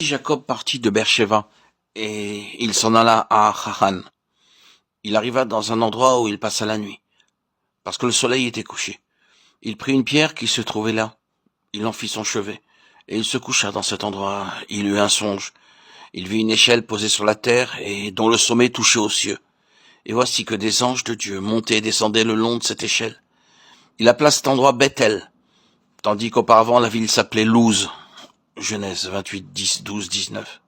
Jacob partit de Beersheba, et il s'en alla à Haran. Il arriva dans un endroit où il passa la nuit, parce que le soleil était couché. Il prit une pierre qui se trouvait là, il en fit son chevet, et il se coucha dans cet endroit. Il eut un songe. Il vit une échelle posée sur la terre, et dont le sommet touchait aux cieux. Et voici que des anges de Dieu montaient et descendaient le long de cette échelle. Il appela cet endroit Bethel, tandis qu'auparavant la ville s'appelait Luz. Genèse 28, 10, 12, 19.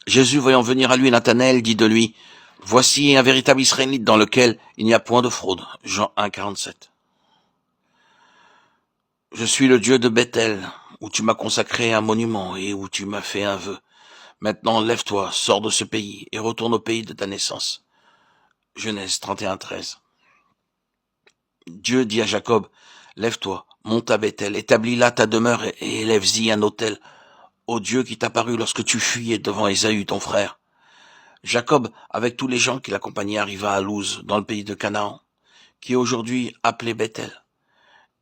Jésus, voyant venir à lui Nathanaël, dit de lui, « Voici un véritable Israélite dans lequel il n'y a point de fraude. » Jean 1, 47. « Je suis le Dieu de Bethel, où tu m'as consacré un monument et où tu m'as fait un vœu. Maintenant, lève-toi, sors de ce pays et retourne au pays de ta naissance. » Genèse 31, 13. Dieu dit à Jacob, « Lève-toi, monte à Bethel, établis là ta demeure et élève-y un autel au Dieu qui t'apparut lorsque tu fuyais devant Ésaü ton frère. » Jacob, avec tous les gens qui l'accompagnaient, arriva à Luz, dans le pays de Canaan, qui est aujourd'hui appelé Bethel.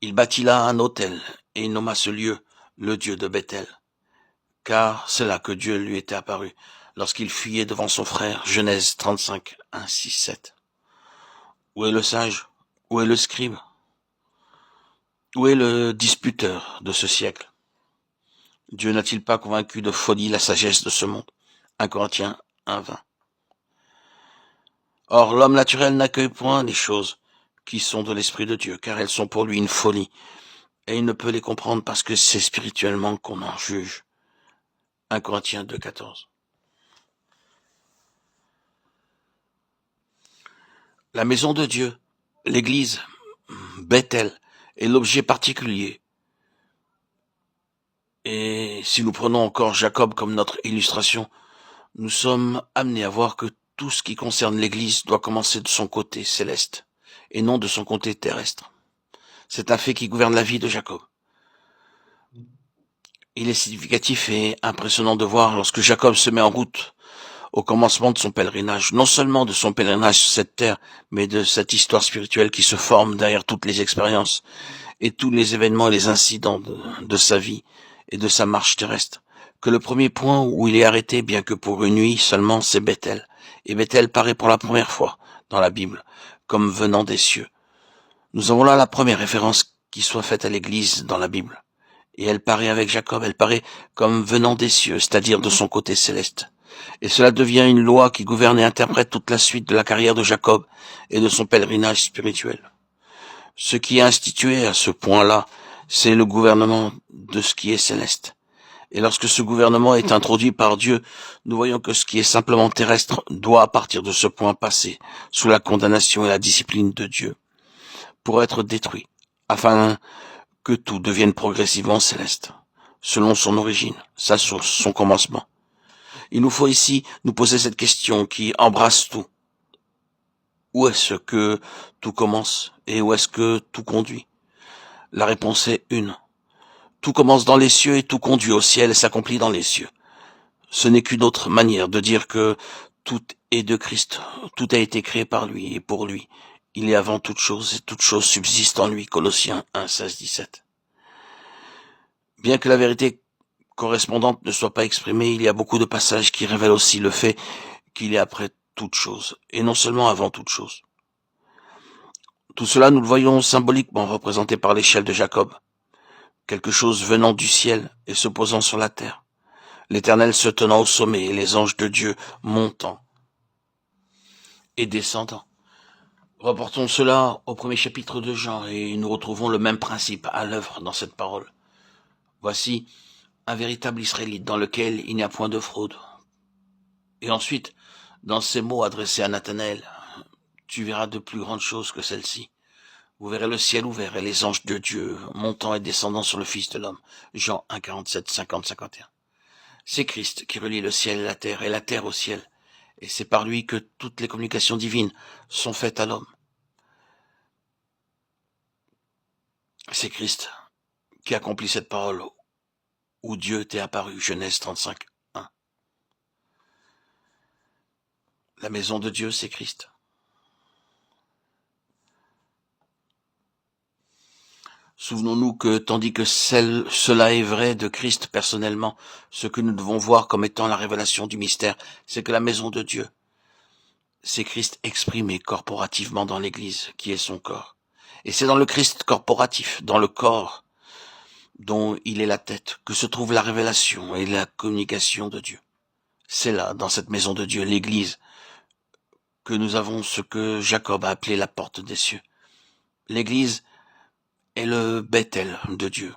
Il bâtit là un autel, et il nomma ce lieu le Dieu de Bethel, car c'est là que Dieu lui était apparu, lorsqu'il fuyait devant son frère. Genèse 35, 1, 6, 7. Où est le sage? Où est le scribe? Où est le disputeur de ce siècle? Dieu n'a-t-il pas convaincu de folie la sagesse de ce monde? 1 Corinthiens 1, 20. Or, l'homme naturel n'accueille point les choses qui sont de l'Esprit de Dieu, car elles sont pour lui une folie, et il ne peut les comprendre parce que c'est spirituellement qu'on en juge. 1 Corinthiens 2, 14. La maison de Dieu, l'église, Bethel, est l'objet particulier. Et si nous prenons encore Jacob comme notre illustration, nous sommes amenés à voir que tout ce qui concerne l'église doit commencer de son côté céleste, et non de son côté terrestre. C'est un fait qui gouverne la vie de Jacob. Il est significatif et impressionnant de voir lorsque Jacob se met en route au commencement de son pèlerinage, non seulement de son pèlerinage sur cette terre, mais de cette histoire spirituelle qui se forme derrière toutes les expériences et tous les événements et les incidents de sa vie et de sa marche terrestre. Que le premier point où il est arrêté, bien que pour une nuit seulement, c'est Bethel. Et Bethel paraît pour la première fois dans la Bible comme venant des cieux. Nous avons là la première référence qui soit faite à l'Église dans la Bible. Et elle paraît avec Jacob, elle paraît comme venant des cieux, c'est-à-dire de son côté céleste. Et cela devient une loi qui gouverne et interprète toute la suite de la carrière de Jacob et de son pèlerinage spirituel. Ce qui est institué à ce point-là, c'est le gouvernement de ce qui est céleste. Et lorsque ce gouvernement est introduit par Dieu, nous voyons que ce qui est simplement terrestre doit, à partir de ce point, passer sous la condamnation et la discipline de Dieu, pour être détruit, afin que tout devienne progressivement céleste, selon son origine, sa source, son commencement. Il nous faut ici nous poser cette question qui embrasse tout. Où est-ce que tout commence et où est-ce que tout conduit? La réponse est une. Tout commence dans les cieux et tout conduit au ciel et s'accomplit dans les cieux. Ce n'est qu'une autre manière de dire que tout est de Christ, tout a été créé par lui et pour lui. Il est avant toute chose et toute chose subsiste en lui. Colossiens 1, 16, 17. Bien que la vérité correspondante ne soit pas exprimée, il y a beaucoup de passages qui révèlent aussi le fait qu'il est après toute chose, et non seulement avant toute chose. Tout cela, nous le voyons symboliquement représenté par l'échelle de Jacob, quelque chose venant du ciel et se posant sur la terre, l'Éternel se tenant au sommet et les anges de Dieu montant et descendant. Reportons cela au premier chapitre de Jean et nous retrouvons le même principe à l'œuvre dans cette parole. Voici un véritable Israélite dans lequel il n'y a point de fraude. Et ensuite, dans ces mots adressés à Nathanaël, tu verras de plus grandes choses que celles-ci. Vous verrez le ciel ouvert et les anges de Dieu montant et descendant sur le Fils de l'homme. Jean 1, 47, 50, 51. C'est Christ qui relie le ciel et la terre au ciel. Et c'est par lui que toutes les communications divines sont faites à l'homme. C'est Christ qui accomplit cette parole où Dieu t'est apparu. Genèse 35, 1. La maison de Dieu, c'est Christ. Souvenons-nous que, tandis que cela est vrai de Christ personnellement, ce que nous devons voir comme étant la révélation du mystère, c'est que la maison de Dieu, c'est Christ exprimé corporativement dans l'Église, qui est son corps. Et c'est dans le Christ corporatif, dans le corps dont il est la tête, que se trouve la révélation et la communication de Dieu. C'est là, dans cette maison de Dieu, l'Église, que nous avons ce que Jacob a appelé la porte des cieux. L'Église est le Bethel de Dieu.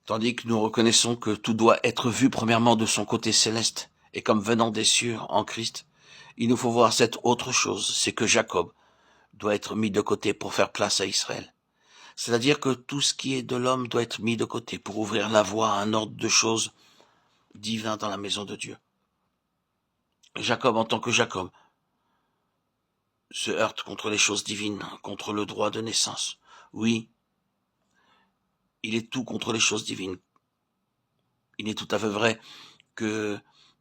Tandis que nous reconnaissons que tout doit être vu premièrement de son côté céleste et comme venant des cieux en Christ, il nous faut voir cette autre chose, c'est que Jacob doit être mis de côté pour faire place à Israël. C'est-à-dire que tout ce qui est de l'homme doit être mis de côté pour ouvrir la voie à un ordre de choses divin dans la maison de Dieu. Jacob, en tant que Jacob, se heurte contre les choses divines, contre le droit de naissance. Oui, il est tout contre les choses divines. Il est tout à fait vrai que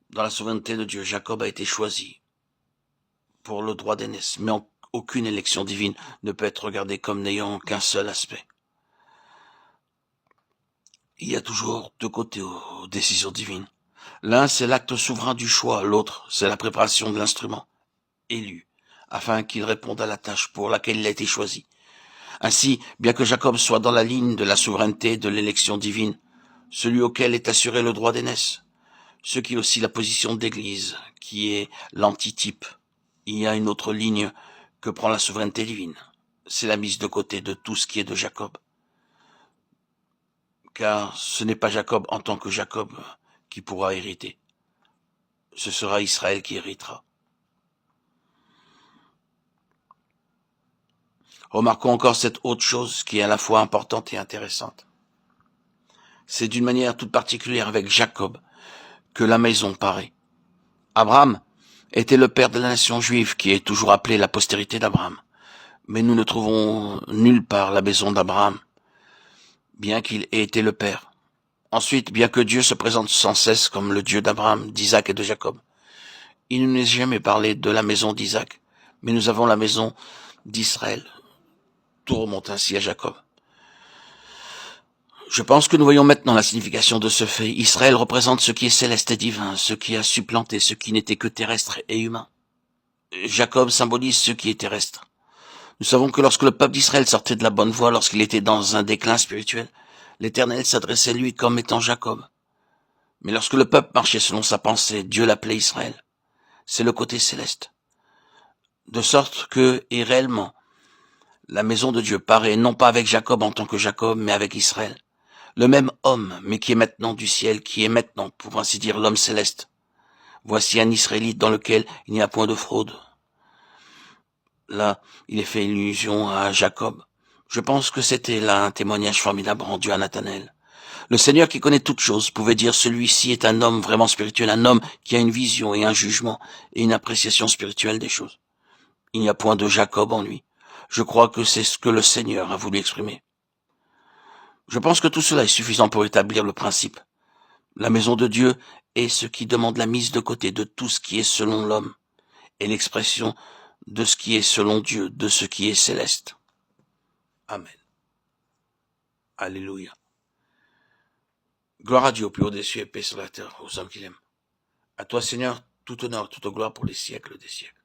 dans la souveraineté de Dieu, Jacob a été choisi pour le droit d'aînesse, mais aucune élection divine ne peut être regardée comme n'ayant qu'un seul aspect. Il y a toujours deux côtés aux décisions divines. L'un, c'est l'acte souverain du choix, l'autre, c'est la préparation de l'instrument, élu, afin qu'il réponde à la tâche pour laquelle il a été choisi. Ainsi, bien que Jacob soit dans la ligne de la souveraineté de l'élection divine, celui auquel est assuré le droit d'aînesse, ce qui est aussi la position d'Église, qui est l'antitype. Il y a une autre ligne que prend la souveraineté divine. C'est la mise de côté de tout ce qui est de Jacob. Car ce n'est pas Jacob en tant que Jacob qui pourra hériter. Ce sera Israël qui héritera. Remarquons encore cette autre chose qui est à la fois importante et intéressante. C'est d'une manière toute particulière avec Jacob que la maison paraît. Abraham était le père de la nation juive qui est toujours appelée la postérité d'Abraham. Mais nous ne trouvons nulle part la maison d'Abraham, bien qu'il ait été le père. Ensuite, bien que Dieu se présente sans cesse comme le Dieu d'Abraham, d'Isaac et de Jacob, il ne nous est jamais parlé de la maison d'Isaac, mais nous avons la maison d'Israël. Tout remonte ainsi à Jacob. Je pense que nous voyons maintenant la signification de ce fait. Israël représente ce qui est céleste et divin, ce qui a supplanté ce qui n'était que terrestre et humain. Jacob symbolise ce qui est terrestre. Nous savons que lorsque le peuple d'Israël sortait de la bonne voie, lorsqu'il était dans un déclin spirituel, l'Éternel s'adressait à lui comme étant Jacob. Mais lorsque le peuple marchait selon sa pensée, Dieu l'appelait Israël. C'est le côté céleste. De sorte que, et réellement, la maison de Dieu paraît non pas avec Jacob en tant que Jacob, mais avec Israël. Le même homme, mais qui est maintenant du ciel, qui est maintenant, pour ainsi dire, l'homme céleste. Voici un Israélite dans lequel il n'y a point de fraude. Là, il est fait illusion à Jacob. Je pense que c'était là un témoignage formidable rendu à Nathanaël. Le Seigneur qui connaît toutes choses pouvait dire celui-ci est un homme vraiment spirituel, un homme qui a une vision et un jugement et une appréciation spirituelle des choses. Il n'y a point de Jacob en lui. Je crois que c'est ce que le Seigneur a voulu exprimer. Je pense que tout cela est suffisant pour établir le principe. La maison de Dieu est ce qui demande la mise de côté de tout ce qui est selon l'homme et l'expression de ce qui est selon Dieu, de ce qui est céleste. Amen. Alléluia. Gloire à Dieu au plus haut des cieux et paix sur la terre aux hommes qu'il aime. À toi, Seigneur, tout honneur, toute gloire pour les siècles des siècles.